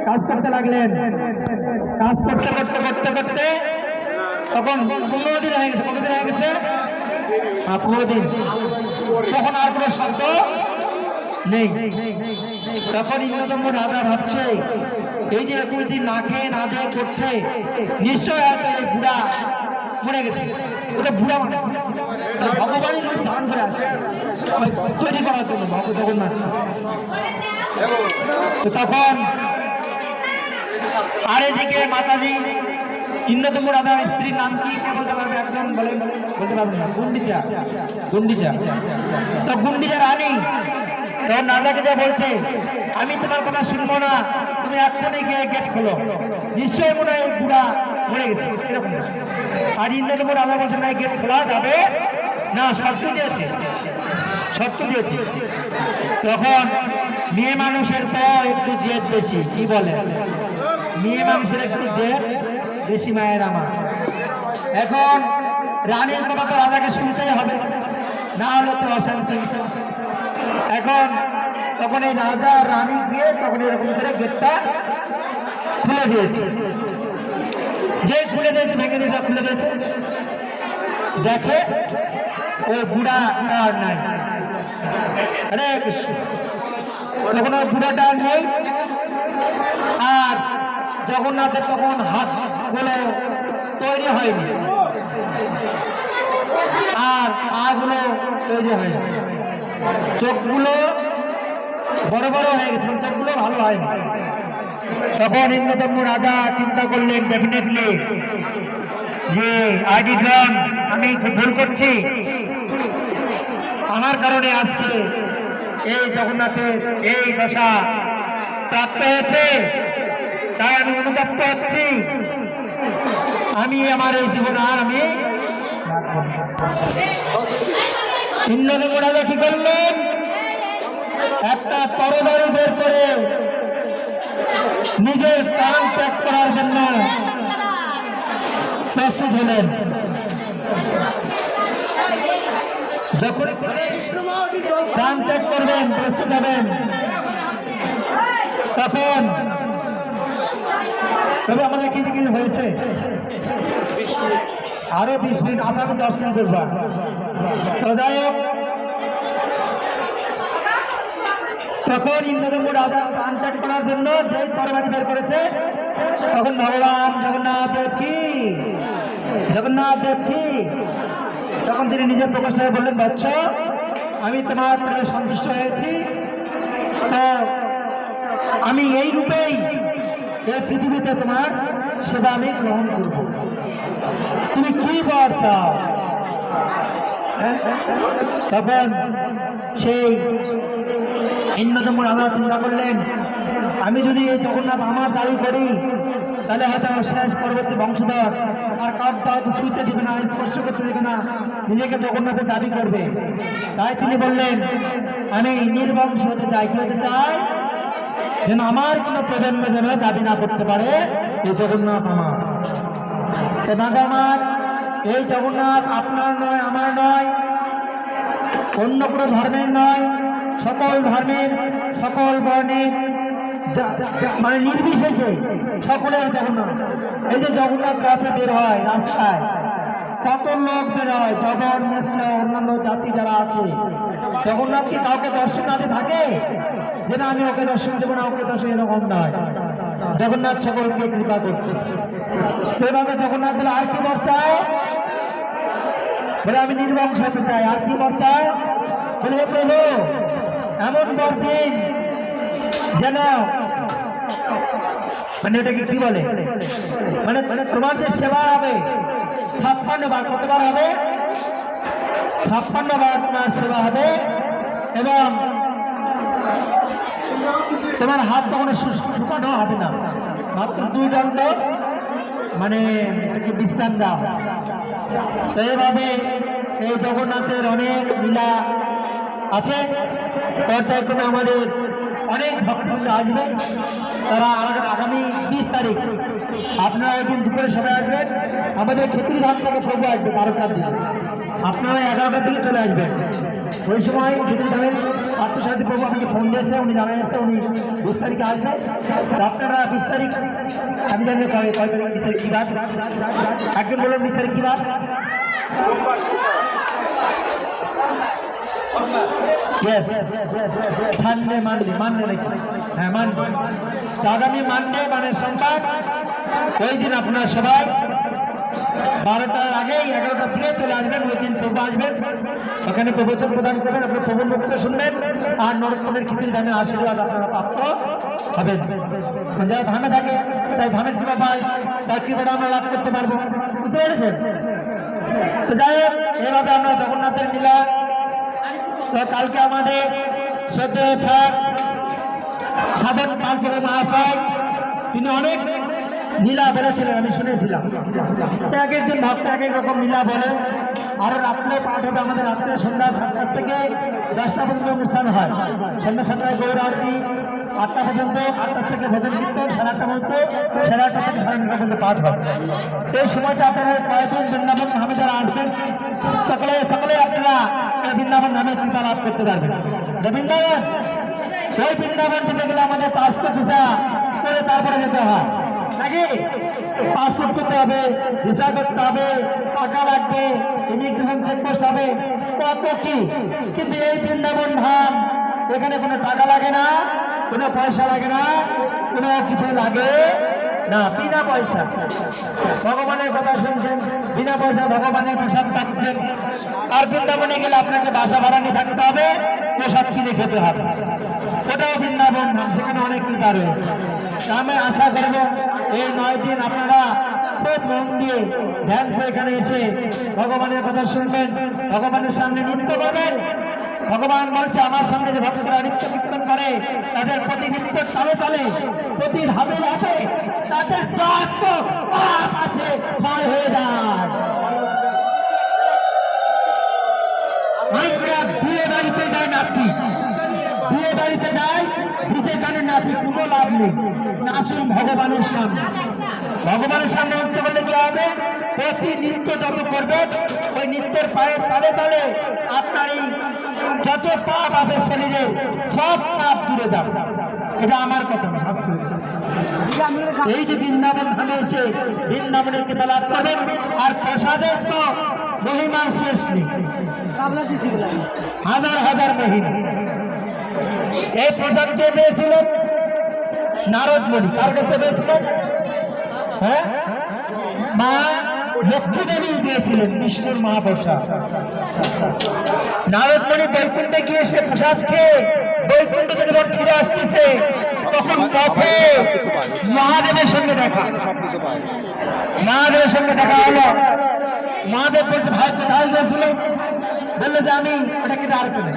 কাজ করতে লাগলেন। কাজ করতে করতে করতে করতে তখন 15 দিন হয়ে গেছে। কতদিন হয়ে গেছে? 15 দিন। তখন আর কোনো শব্দ নেই। তখন ইন্দ্রদম্ভ রাজা ভাবছে, এই যে 21 দিন না খেয়ে না দিয়ে করছে, নিশ্চয় হয়তো এই বুড়া মরে গেছে। ওটা বুড়া মানে ভগবানের দান করে আসে তৈরি করার জন্য জগন্নাথ। তখন আর এদিকে মাতাজি ইন্দ্রদম্ভ রাজার স্ত্রীর নাম কি বলতে পারবে? একজন বলতে পারবে না। গুন্ডিচা। গুন্ডিচা। তো গুন্ডিচা রানী তখন রাজাকে যা বলছে, আমি তোমার কথা শুনবো না, তুমি এক্ষুনি গিয়ে গেট খোলো, নিশ্চয়ই মনে হয় বুড়া মরে গেছে এরকম। আর ইন্দ্রদম্ভ রাজা বলছে, না গেট খোলা যাবে না, শর্ত দিয়েছে, শর্ত দিয়েছে। তখন মেয়ে মানুষের তো একটু জেদ বেশি, কি বলে, মেয়ে মানুষের একটু জেদ বেশি মায়ের আমার। এখন রানীর কথা তো রাজাকে শুনতেই হবে, না হলে তো অশান্তি। এখন তখন এই রাজা রানী গিয়ে তখন এরকম করে গেটটা খুলে দিয়েছে। যে খুলে দিয়েছে, ভেঙে দিয়েছে, খুলে দিয়েছে, দেখে ওই বুড়া আর নাই। হরে কৃষ্ণ। তখন ওই বুড়াটা নেই। আর জগন্নাথের তখন হাতগুলো তৈরি হয়নি, আর পাগুলো তৈরি হয়নি, চোখগুলো বড় বড় হয়ে গেছে, চোখগুলো ভালো হয়নি। তখন ইন্দ্রদম্ভ রাজা চিন্তা করলেন ডেফিনেটলি যে আইডি গ্রাম আমি খুব ভুল করছি, আমার কারণে আজকে এই জগন্নাথের এই দশা প্রাপ্ত হয়েছে, তাই আমি অনুতপ্ত হচ্ছি। আমি আমার এই জীবন আর আমি ইন্দ্রদম্ভ রাজা কি করলেন, একটা তরবারি বের করে নিজের প্রাণ ত্যাগ করার জন্য প্রস্তুত হলেন। যখন প্রাণ ত্যাগ করবেন, প্রস্তুত হবেন, তখন তবে আমাদের কি কি হয়েছে, আরো 20 মিনিট, আগামী 10 মিনিট করবা। তো যাই হোক, তখন ইন্দ্রদম্ভ রাজা প্রাণ ত্যাগ করার জন্য যে তরবারি বের করেছে, তখন ভগবান জগন্নাথ দেব কি, জগন্নাথ দেব কি, তখন তিনি নিজের প্রকাশে বললেন, বৎস আমি তোমার প্রেমে সন্তুষ্ট হয়েছি, তো আমি এই রূপেই এই পৃথিবীতে তোমার সেবা আমি গ্রহণ করব। তুমি কি বর চাও? তখন সেই ইন্দ্রদম্ভ রাজা চিন্তা করলেন, আমি যদি এই জগন্নাথ আমার দাবি করি, তাহলে হয়তো শেষ পরবর্তী বংশধর আর কাউকে হয়তো ছুঁতে দেবে না, স্পর্শ করতে দেবে না, নিজেকে জগন্নাথের দাবি করবে। তাই তিনি বললেন, আমি নির্বংশ হতে চাই। কি হতে চাই? যেন আমার কোনো প্রজন্ম যেন দাবি না করতে পারে এই জগন্নাথ আমার। আমার এই জগন্নাথ আপনার নয়, আমার নয়, অন্য কোনো ধর্মের নয়, সকল ধর্মের, সকল বর্ণের, মানে নির্বিশেষে সকলের জগন্নাথ। এই যে জগন্নাথ রথে বের হয় রাস্তায়, কত লোক বের হয়, জগন মিশ্র অন্যান্য জাতি যারা আছে, জগন্নাথ কি কাউকে দর্শনাতে থাকে যে না আমি ওকে দর্শন দেবো না, ওকে দর্শন, এরকম নয়। জগন্নাথ সকলকে কৃপা করছে। সেভাবে জগন্নাথ বলে, আর কি বর চায়? বলে আমি নির্বংশ হতে চাই। আর কি বর চায়? বলে প্রভু এমন বর দিন যেন, মানে এটাকে কি বলে, মানে তোমার যে সেবা হবে 56 বার, কতবার হবে? 56 বার তোমার সেবা হবে, এবং তোমার হাত তখন শুকানো হবে না, মাত্র 2 দণ্ড মানে এটাকে বিশ্রাম দাও। তো এইভাবে এই জগন্নাথের অনেক লীলা আছে। পর্যায়ক্রমে আমাদের অনেক ভক্তবৃন্দ আসবে, তারা আগামী 20 তারিখ আপনারা একদিন দুপুরে সবাই আসবেন। আমাদের ক্ষেত্রী ধাম থেকে প্রভু আসবে 12টার দিকে, আপনারা 11টার দিকে চলে আসবেন। ওই সময় যদি জানেন পার্থসারথী প্রভু আমাকে ফোন দিয়েছে, উনি জানা যাচ্ছে উনি 20 তারিখে আসবে। আপনারা 20 তারিখ আমি জানি কয় তারিখ, 20 তারিখ কী বার? একজন বলুন 20 তারিখ কী বার? সানডে মানডে নাকি? হ্যাঁ মানডে, আগামী মানডে মানে সোমবার, ওই দিন আপনারা সবাই 12টার আগেই 11টার দিকে চলে আসবেন। ওই দিন প্রভু আসবেন, ওখানে প্রবচন প্রদান করবেন, আপনি প্রভুর মুক্ত শুনবেন আর নরকমের খিচুড়ি ধামের আশীর্বাদ আপনারা প্রাপ্ত হবেন। যারা ধামে থাকে তাই ধামের কৃপা পায়, তার কৃপাটা আমরা লাভ করতে পারবো, বুঝতে পেরেছেন? তো যাই হোক, এভাবে আমরা জগন্নাথের লীলা। তো কালকে আমাদের শ্রদ্ধেয় স্যার সাধন পালপুরে মহাশয় তিনি অনেক লীলা বলেছিলেন, আমি শুনেছিলাম। এক একজন ভক্ত এক এক রকম লীলা বলে। আরও রাত্রে পাঠ হবে আমাদের, রাত্রে সন্ধ্যা 7টা থেকে 10টা পর্যন্ত অনুষ্ঠান হয়। সন্ধ্যা 7টায় গৌর আরতি, 8টা পর্যন্ত, 8টা থেকে ভজন কীর্তন, 8:30 পর্যন্ত, 8:30 থেকে 9:30 পর্যন্ত পাঠ হয়। এই সময়টা আপনারা কয়েকদিন বৃন্দাবন ধামে যারা আসবেন সকলে আপনারা বৃন্দাবন ধামের কৃপা লাভ করতে পারবেন। বৃন্দাবন, সেই বৃন্দাবন যেতে গেলে আমাদের পাসপোর্ট ভিসা করে তারপরে যেতে হয় নাকি? পাসপোর্ট করতে হবে, ভিসা করতে হবে, টাকা লাগবে, ইমিগ্রেশন চেকপোস্ট হবে, কত কি। কিন্তু এই বৃন্দাবন ধাম, এখানে কোনো টাকা লাগে না, কোনো পয়সা লাগে না, কোনো কিছু লাগে না, বিনা পয়সা ভগবানের কথা শুনছেন, বিনা পয়সা ভগবানের প্রসাদ পাচ্ছেন। আর বৃন্দাবনে গেলে আপনাকে বাসা ভাড়া নিয়ে থাকতে হবে, প্রসাদ কিনে খেতে হবে, ওটাও বৃন্দাবন ধাম, সেখানে অনেক কৃপা রয়েছে। আমি আশা করব এই 9 দিন আপনারা খুব মন দিয়ে ধ্যান করে এখানে এসে ভগবানের কথা শুনবেন, ভগবানের সামনে নৃত্য করবেন। ভগবান বলছে আমার সামনে যে ভক্তরা নৃত্য কীর্তন করে তাদের প্রতি নৃত্য তালে তালে, প্রতি ধাপে ধাপে তাদের প্রাপ্ত পাপ আছে ক্ষয় হয়ে যায়। বিয়ে বাড়িতে যায় নাতি, বিয়ে বাড়িতে যায় ভিজে কানে নাতি, কোনো লাভ নেই। আসুন ভগবানের সামনে, ভগবানের সামনে উঠতে পারলে কি হবে? প্রতি নৃত্য যত করবেন ওই নৃত্যের পায়ের তালে তালে আপনার এই যত পাপ আছে শরীরে সব পাপ দূরে যাবে। এটা আমার কথা না, শাস্ত্র। এই যে বৃন্দাবন ধামে এসে বৃন্দাবনের কৃপা লাভ করবেন, আর প্রসাদের তো মহিমার শেষ নেই, হাজার হাজার মহিমা। এই প্রসাদ কে পেয়েছিলেন? নারদ মুনি। কার কাছে পেয়েছিলেন? হ্যাঁ, মা লক্ষ্মী দেবী দিয়েছিলেন বিষ্ণুর মহাপ্রসাদ। নারদ মুনি বৈকুণ্ঠে গিয়ে সে প্রসাদ খেয়ে বৈকুণ্ঠ থেকে যখন ফিরে আসতেছে তখন পথে মহাদেবের সঙ্গে দেখা, মহাদেবের সঙ্গে দেখা হলো। মহাদেব বলছে ভাই কোথায় গিয়েছিল? বললো যে আমি ওটাকে আর করে